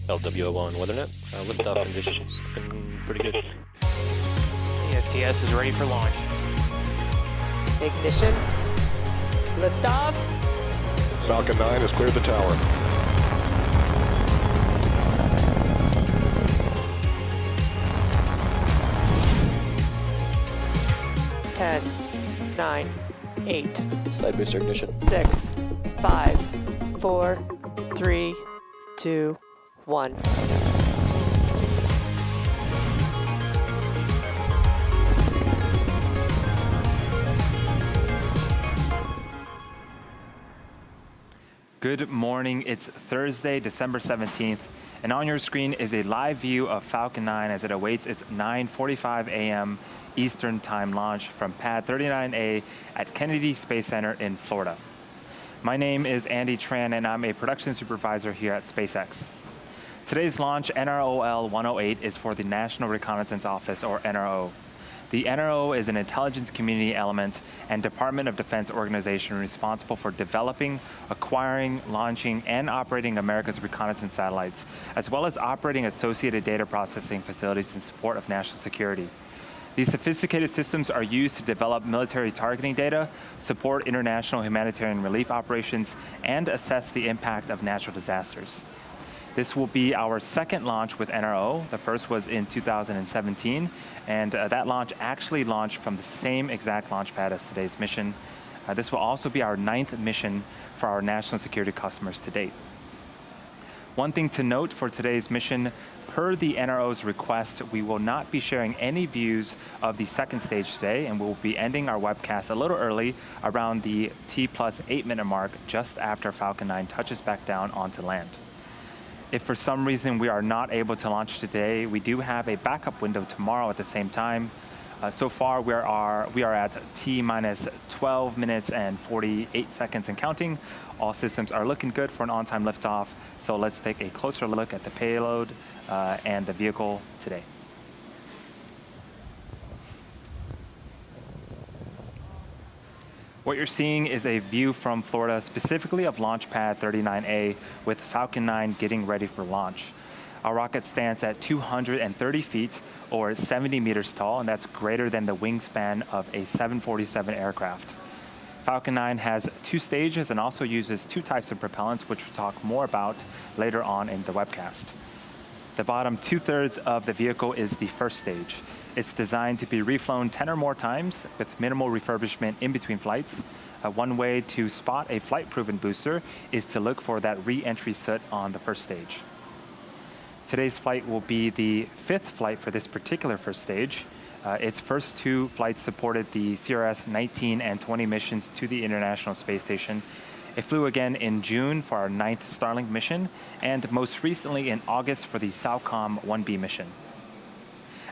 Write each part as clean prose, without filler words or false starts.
LWO1 WeatherNet. Liftoff conditions looking pretty good. The STS is ready for launch. Ignition. Liftoff. Falcon 9 has cleared the tower. Ten, 9, 8, Side booster ignition. 6, 5, 4, 3, 2, 1. Good morning. It's Thursday, December 17th, and on your screen is a live view of Falcon 9 as it awaits its 9:45 a.m. Eastern Time launch from Pad 39A at Kennedy Space Center in Florida. My name is Andy Tran, and I'm a production supervisor here at SpaceX. Today's launch, NROL-108, is for the National Reconnaissance Office, or NRO. The NRO is an intelligence community element and Department of Defense organization responsible for developing, acquiring, launching, and operating America's reconnaissance satellites, as well as operating associated data processing facilities in support of national security. These sophisticated systems are used to develop military targeting data, support international humanitarian relief operations, and assess the impact of natural disasters. This will be our second launch with NRO. The first was in 2017, and that launch actually launched from the same exact launch pad as today's mission. This will also be our 9th mission for our national security customers to date. One thing to note for today's mission, per the NRO's request, we will not be sharing any views of the second stage today, and we'll be ending our webcast a little early around the T+8 minute mark just after Falcon 9 touches back down onto land. If for some reason we are not able to launch today, we do have a backup window tomorrow at the same time. So far, we are at T-12 minutes and 48 seconds and counting. All systems are looking good for an on-time liftoff. So let's take a closer look at the payload and the vehicle today. What you're seeing is a view from Florida, specifically of Launch Pad 39A, with Falcon 9 getting ready for launch. Our rocket stands at 230 feet, or 70 meters tall, and that's greater than the wingspan of a 747 aircraft. Falcon 9 has 2 stages and also uses 2 types of propellants, which we'll talk more about later on in the webcast. The bottom 2/3 of the vehicle is the first stage. It's designed to be reflown 10 or more times with minimal refurbishment in between flights. One way to spot a flight-proven booster is to look for that re-entry soot on the first stage. Today's flight will be the 5th flight for this particular first stage. Its first 2 flights supported the CRS 19 and 20 missions to the International Space Station. It flew again in June for our 9th Starlink mission, and most recently in August for the SAOCOM 1B mission.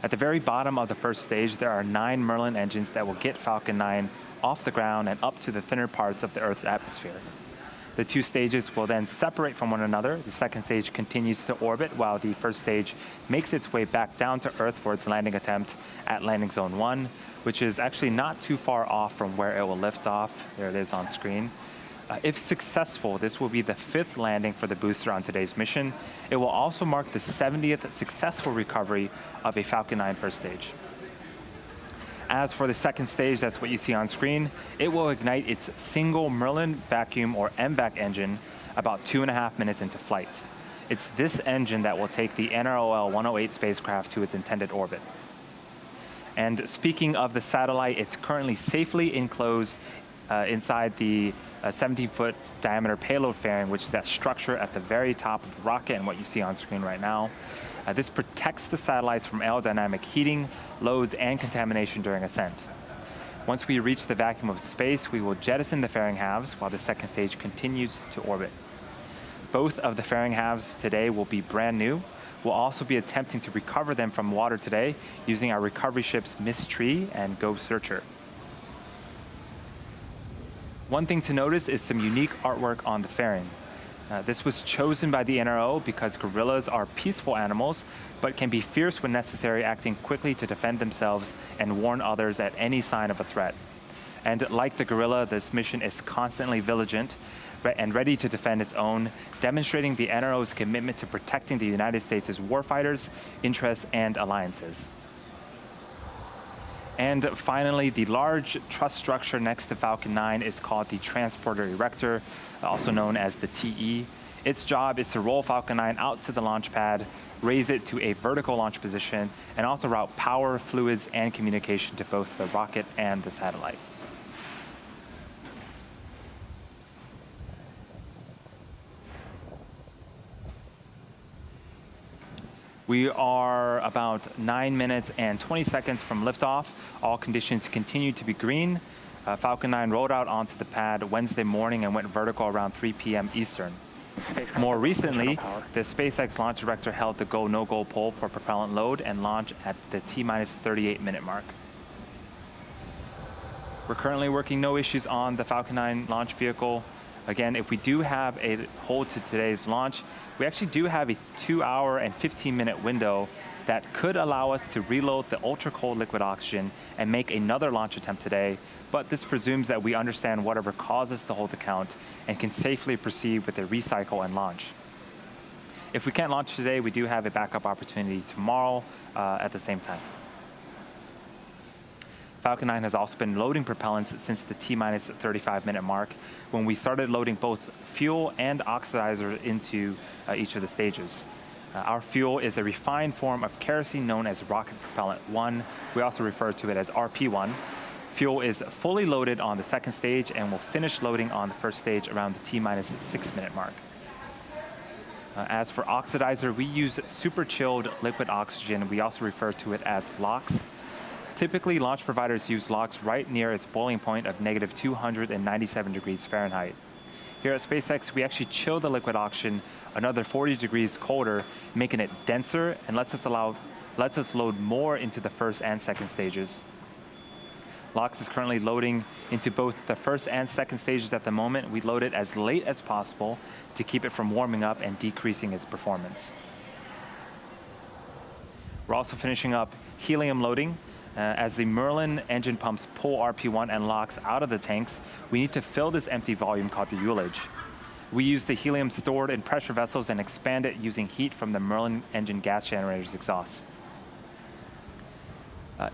At the very bottom of the first stage, there are 9 Merlin engines that will get Falcon 9 off the ground and up to the thinner parts of the Earth's atmosphere. The 2 stages will then separate from one another. The second stage continues to orbit while the first stage makes its way back down to Earth for its landing attempt at landing zone 1, which is actually not too far off from where it will lift off. There it is on screen. If successful, this will be the 5th landing for the booster on today's mission. It will also mark the 70th successful recovery of a Falcon 9 first stage. As for the second stage, that's what you see on screen. It will ignite its single Merlin vacuum or MVAC engine about 2.5 minutes into flight. It's this engine that will take the NROL-108 spacecraft to its intended orbit. And speaking of the satellite, it's currently safely enclosed inside the 17-foot diameter payload fairing, which is that structure at the very top of the rocket and what you see on screen right now. This protects the satellites from aerodynamic heating, loads, and contamination during ascent. Once we reach the vacuum of space, we will jettison the fairing halves while the second stage continues to orbit. Both of the fairing halves today will be brand new. We'll also be attempting to recover them from water today using our recovery ships Mystery and Go Searcher. One thing to notice is some unique artwork on the fairing. This was chosen by the NRO because gorillas are peaceful animals, but can be fierce when necessary, acting quickly to defend themselves and warn others at any sign of a threat. And like the gorilla, this mission is constantly vigilant. and ready to defend its own, demonstrating the NRO's commitment to protecting the United States' warfighters, interests, and alliances. And finally, the large truss structure next to Falcon 9 is called the Transporter Erector, also known as the TE. Its job is to roll Falcon 9 out to the launch pad, raise it to a vertical launch position, and also route power, fluids, and communication to both the rocket and the satellite. We are about 9 minutes and 20 seconds from liftoff. All conditions continue to be green. Falcon 9 rolled out onto the pad Wednesday morning and went vertical around 3 p.m. Eastern. More recently, the SpaceX launch director held the go, no-go poll for propellant load and launch at the T-minus 38-minute mark. We're currently working no issues on the Falcon 9 launch vehicle. Again, if we do have a hold to today's launch, we actually do have a 2-hour and 15-minute window that could allow us to reload the ultra-cold liquid oxygen and make another launch attempt today, but this presumes that we understand whatever caused us to hold the count and can safely proceed with a recycle and launch. If we can't launch today, we do have a backup opportunity tomorrow at the same time. Falcon 9 has also been loading propellants since the T-minus 35-minute mark, when we started loading both fuel and oxidizer into each of the stages. Our fuel is a refined form of kerosene known as rocket propellant 1. We also refer to it as RP1. Fuel is fully loaded on the second stage and will finish loading on the first stage around the T-minus 6-minute mark. As for oxidizer, we use super chilled liquid oxygen. We also refer to it as LOX. Typically, launch providers use LOX right near its boiling point of negative 297 degrees Fahrenheit. Here at SpaceX, we actually chill the liquid oxygen another 40 degrees colder, making it denser and lets us load more into the first and second stages. LOX is currently loading into both the first and second stages at the moment. We load it as late as possible to keep it from warming up and decreasing its performance. We're also finishing up helium loading. As the Merlin engine pumps pull RP1 and LOX out of the tanks, we need to fill this empty volume called the ullage. We use the helium stored in pressure vessels and expand it using heat from the Merlin engine gas generator's exhaust.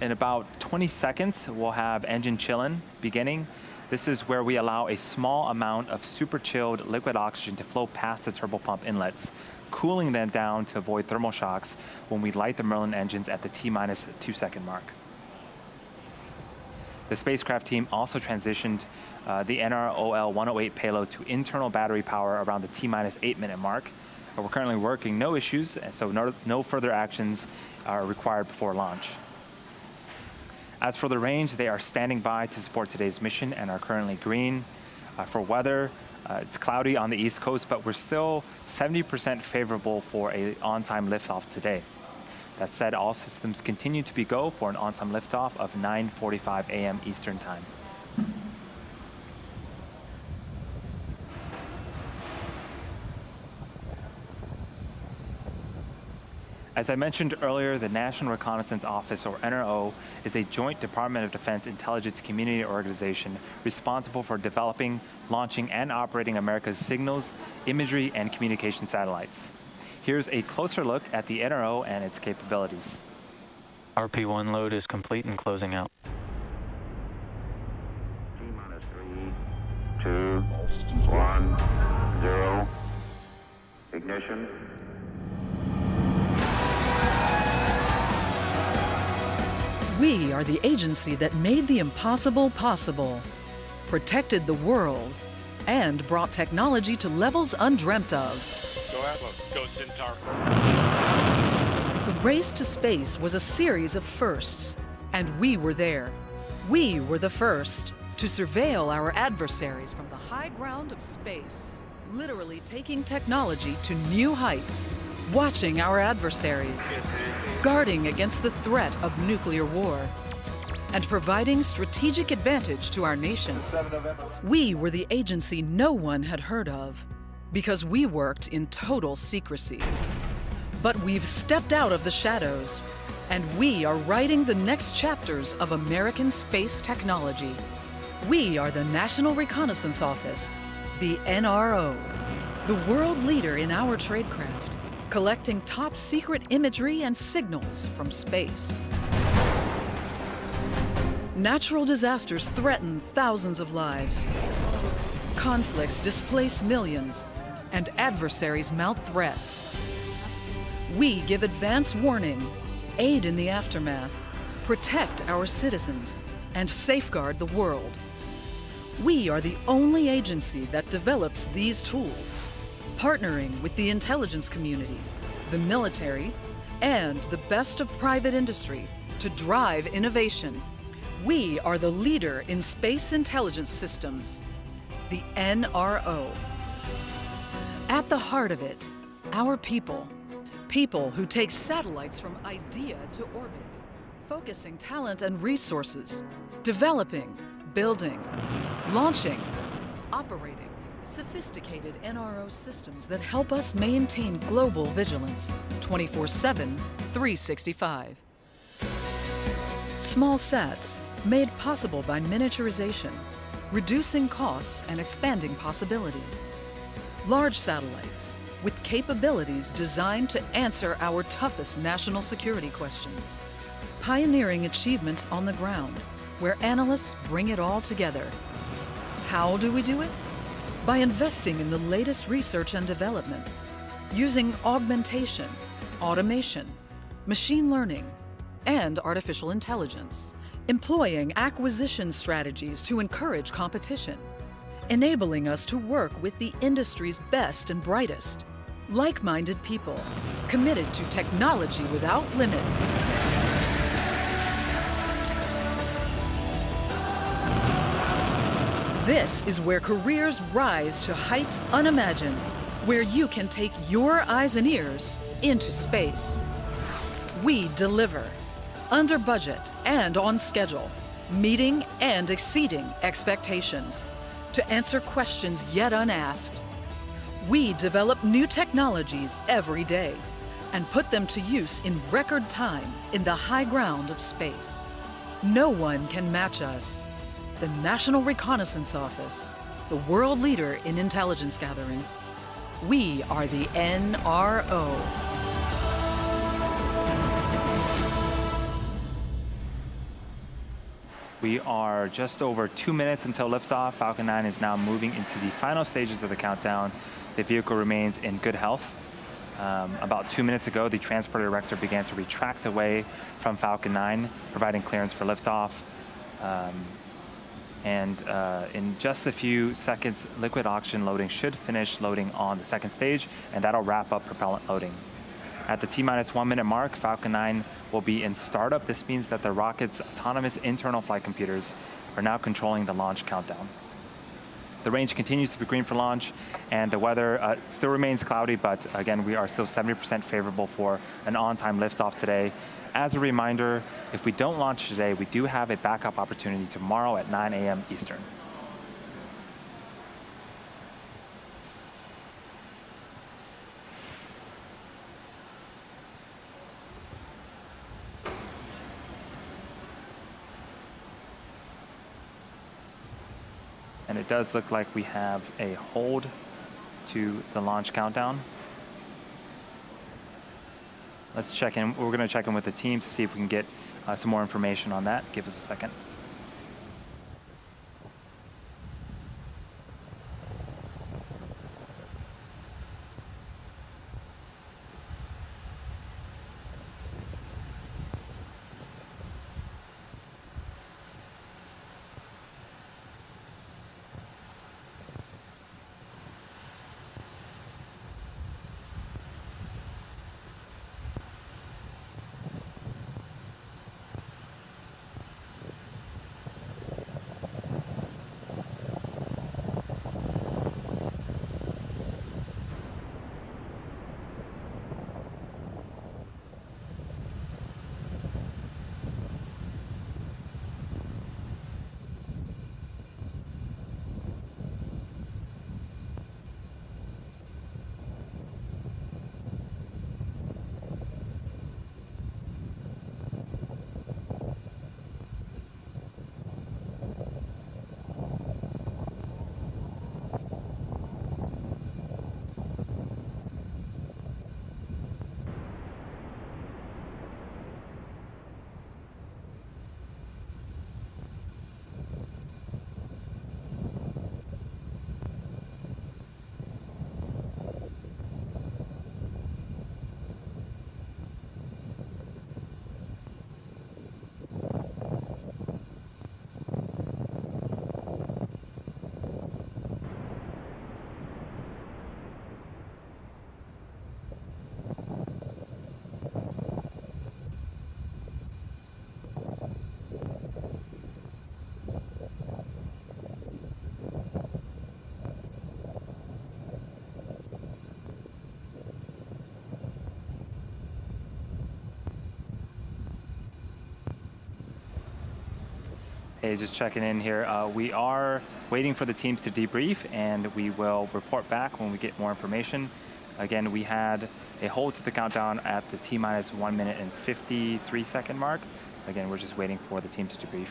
In about 20 seconds, we'll have engine chilling beginning. This is where we allow a small amount of super chilled liquid oxygen to flow past the turbopump inlets, cooling them down to avoid thermal shocks when we light the Merlin engines at the T-minus 2-second mark. The spacecraft team also transitioned the NROL-108 payload to internal battery power around the T-minus 8-minute mark. We're currently working no issues, so no further actions are required before launch. As for the range, they are standing by to support today's mission and are currently green. For weather, it's cloudy on the East Coast, but we're still 70% favorable for an on-time liftoff today. That said, all systems continue to be go for an on-time liftoff of 9:45 a.m. Eastern Time. As I mentioned earlier, the National Reconnaissance Office, or NRO, is a joint Department of Defense intelligence community organization responsible for developing, launching, and operating America's signals, imagery, and communication satellites. Here's a closer look at the NRO and its capabilities. RP1 load is complete and closing out. T-minus 3, 2, 1, 0. Ignition. We are the agency that made the impossible possible, protected the world, and brought technology to levels undreamt of. Go Atlas, go Centaur. The race to space was a series of firsts, and we were there. We were the first to surveil our adversaries from the high ground of space, literally taking technology to new heights, watching our adversaries, guarding against the threat of nuclear war, and providing strategic advantage to our nation. We were the agency no one had heard of, because we worked in total secrecy. But we've stepped out of the shadows, and we are writing the next chapters of American space technology. We are the National Reconnaissance Office, The NRO, the world leader in our tradecraft, collecting top secret imagery and signals from space. Natural disasters threaten thousands of lives. Conflicts displace millions, and adversaries mount threats. We give advance warning, aid in the aftermath, protect our citizens, and safeguard the world. We are the only agency that develops these tools, partnering with the intelligence community, the military, and the best of private industry to drive innovation. We are the leader in space intelligence systems, the NRO. At the heart of it, our people. People who take satellites from idea to orbit, focusing talent and resources, developing, building, launching, operating sophisticated NRO systems that help us maintain global vigilance 24/7, 365. Small sats made possible by miniaturization, reducing costs and expanding possibilities. Large satellites with capabilities designed to answer our toughest national security questions. Pioneering achievements on the ground, where analysts bring it all together. How do we do it? By investing in the latest research and development, using augmentation, automation, machine learning, and artificial intelligence, employing acquisition strategies to encourage competition, enabling us to work with the industry's best and brightest, like-minded people, committed to technology without limits. This is where careers rise to heights unimagined, where you can take your eyes and ears into space. We deliver, under budget and on schedule, meeting and exceeding expectations, to answer questions yet unasked. We develop new technologies every day and put them to use in record time in the high ground of space. No one can match us. The National Reconnaissance Office, the world leader in intelligence gathering. We are the NRO. We are just over 2 minutes until liftoff. Falcon 9 is now moving into the final stages of the countdown. The vehicle remains in good health. About 2 minutes ago, the transporter erector began to retract away from Falcon 9, providing clearance for liftoff. In just a few seconds, liquid oxygen loading should finish loading on the second stage, and that'll wrap up propellant loading. At the T-minus 1 minute mark, Falcon 9 will be in startup. This means that the rocket's autonomous internal flight computers are now controlling the launch countdown. The range continues to be green for launch, and the weather still remains cloudy, but again, we are still 70% favorable for an on-time liftoff today. As a reminder, if we don't launch today, we do have a backup opportunity tomorrow at 9 a.m. Eastern. And it does look like we have a hold to the launch countdown. Let's check in. We're going to check in with the team to see if we can get some more information on that. Give us a second. Hey, just checking in here. We are waiting for the teams to debrief, and we will report back when we get more information. Again, we had a hold to the countdown at the T-minus 1 minute and 53 second mark. Again, we're just waiting for the team to debrief.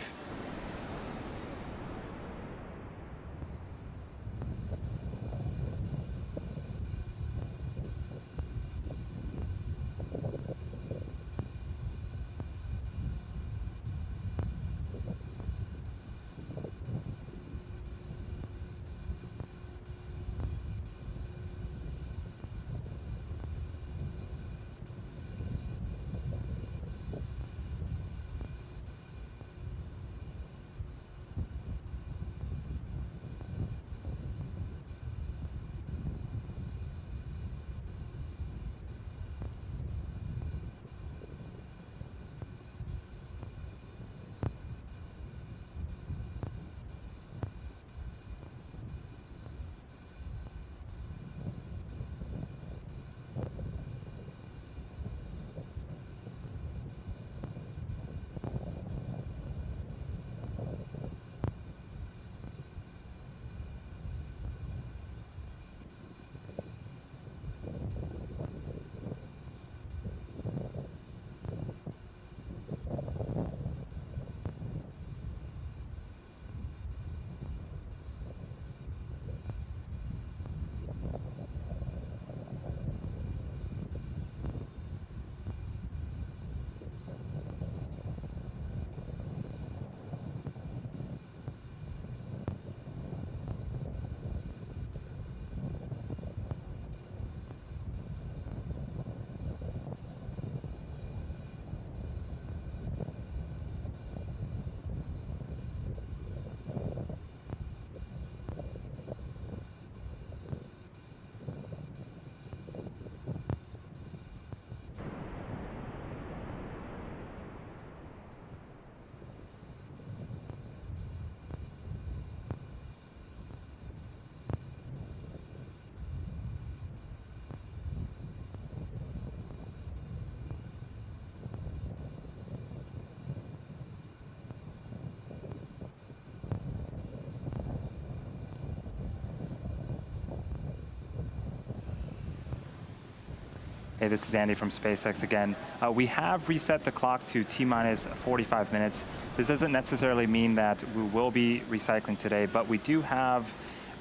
Hey, this is Andy from SpaceX again. We have reset the clock to T-minus 45 minutes. This doesn't necessarily mean that we will be recycling today, but we do have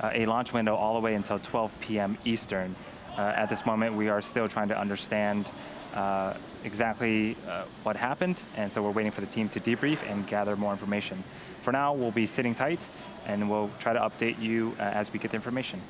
a launch window all the way until 12 p.m. Eastern. At this moment, we are still trying to understand exactly what happened, and so we're waiting for the team to debrief and gather more information. For now, we'll be sitting tight, and we'll try to update you as we get the information.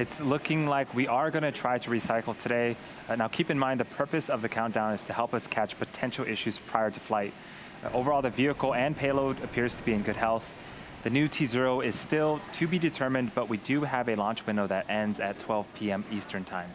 It's looking like we are going to try to recycle today. Now keep in mind the purpose of the countdown is to help us catch potential issues prior to flight. Overall, the vehicle and payload appears to be in good health. The new T0 is still to be determined, but we do have a launch window that ends at 12 p.m. Eastern Time.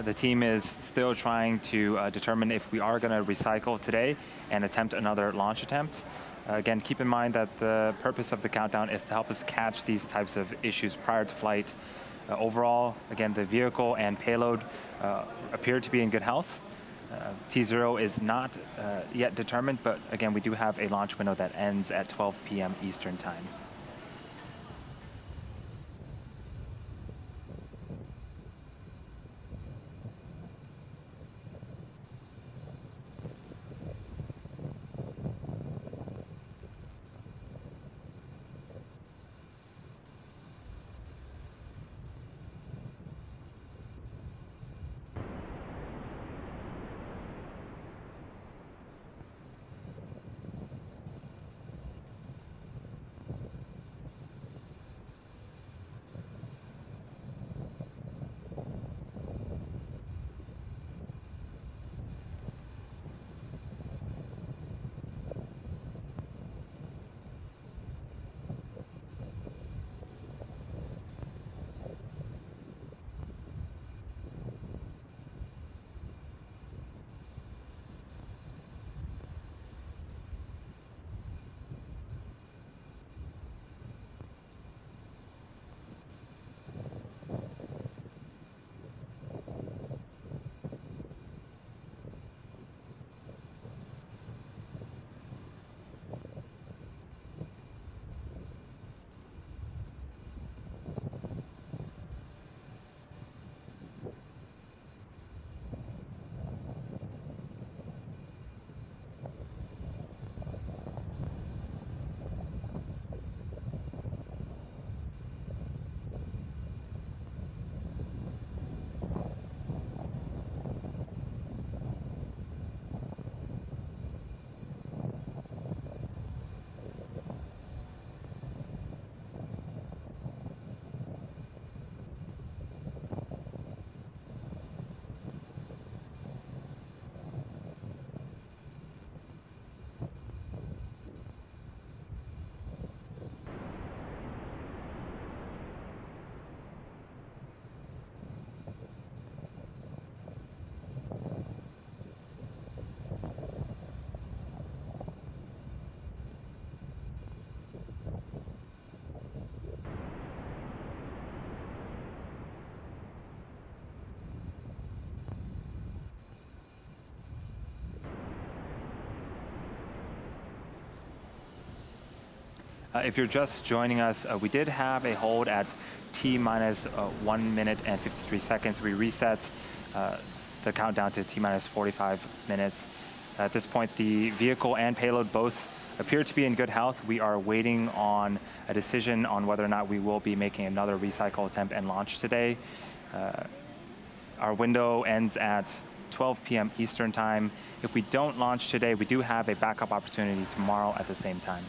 The team is still trying to determine if we are going to recycle today and attempt another launch attempt. Again, keep in mind that the purpose of the countdown is to help us catch these types of issues prior to flight. Overall, again, the vehicle and payload appear to be in good health. T0 is not yet determined, but again, we do have a launch window that ends at 12 p.m. Eastern Time. If you're just joining us, we did have a hold at T-minus 1 minute and 53 seconds. We reset the countdown to T-minus 45 minutes. At this point, the vehicle and payload both appear to be in good health. We are waiting on a decision on whether or not we will be making another recycle attempt and launch today. Our window ends at 12 p.m. Eastern time. If we don't launch today, we do have a backup opportunity tomorrow at the same time.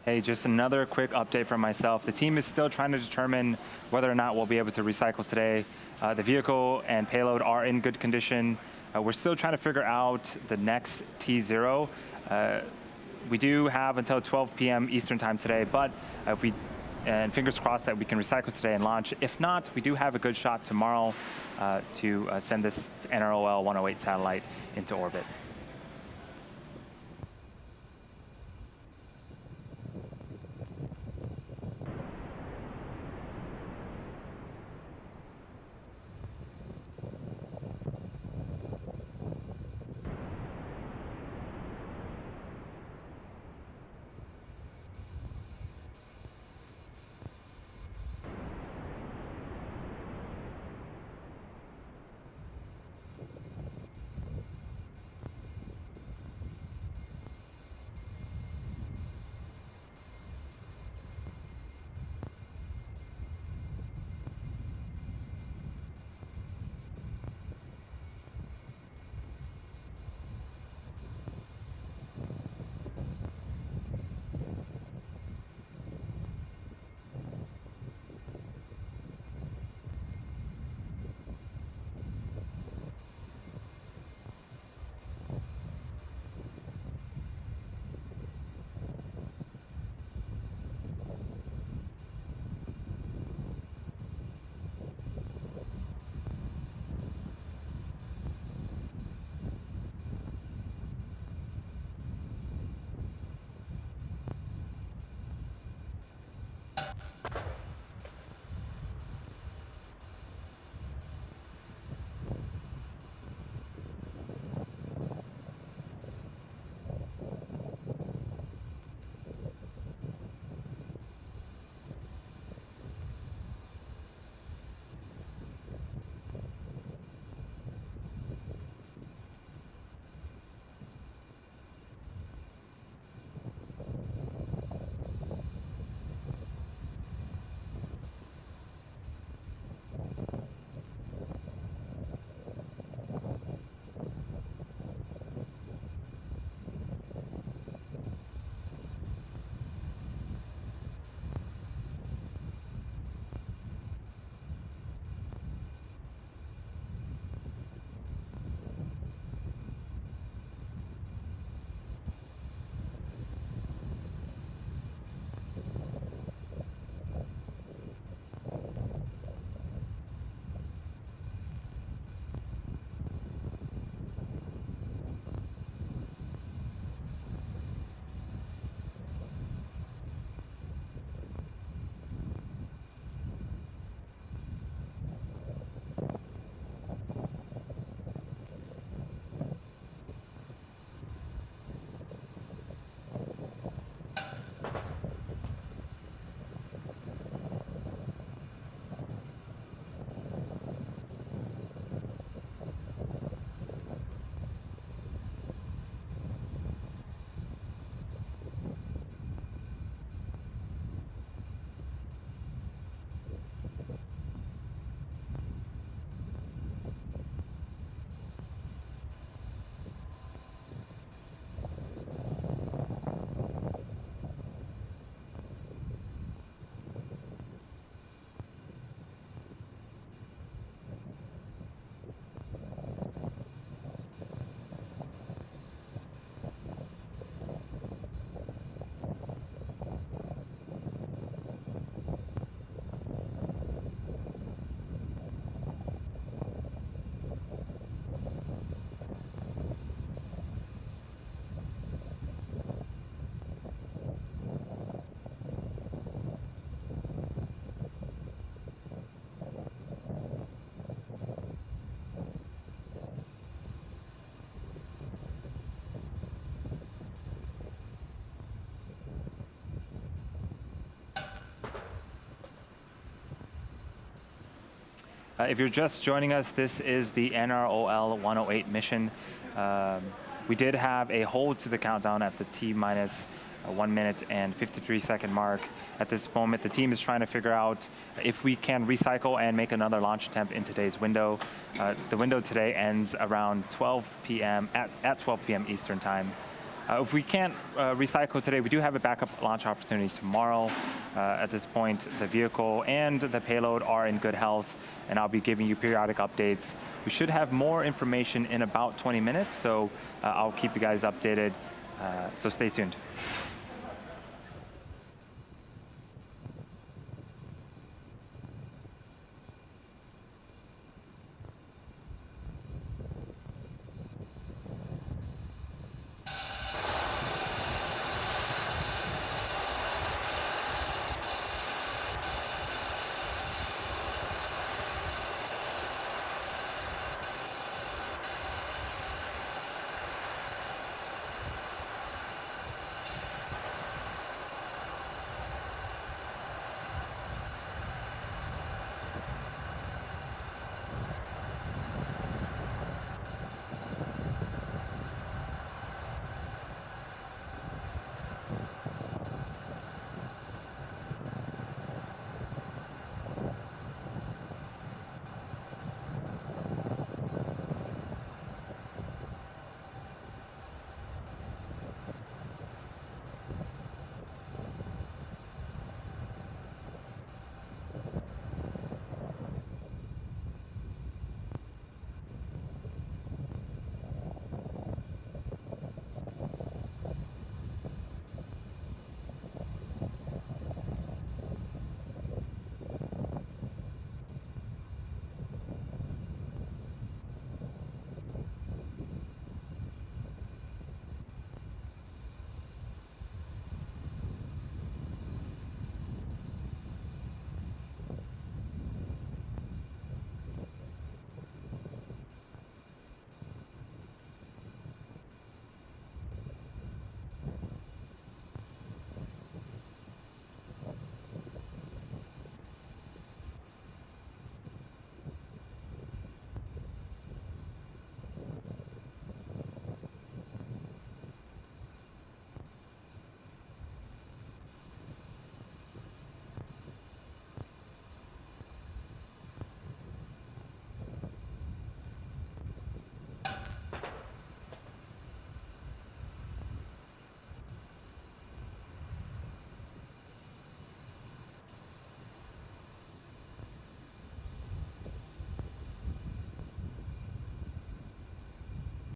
Hey, just another quick update from myself. The team is still trying to determine whether or not we'll be able to recycle today. The vehicle and payload are in good condition. We're still trying to figure out the next T0. We do have until 12 p.m. Eastern time today, but and fingers crossed that we can recycle today and launch. If not, we do have a good shot tomorrow to send this NROL-108 satellite into orbit. If you're just joining us, this is the NROL-108 mission. We did have a hold to the countdown at the T-minus 1 minute and 53-second mark. At this moment, the team is trying to figure out if we can recycle and make another launch attempt in today's window. The window today ends around 12 p.m. at 12 p.m. Eastern time. If we can't recycle today, we do have a backup launch opportunity tomorrow. At this point, the vehicle and the payload are in good health, and I'll be giving you periodic updates. We should have more information in about 20 minutes, so I'll keep you guys updated, so stay tuned.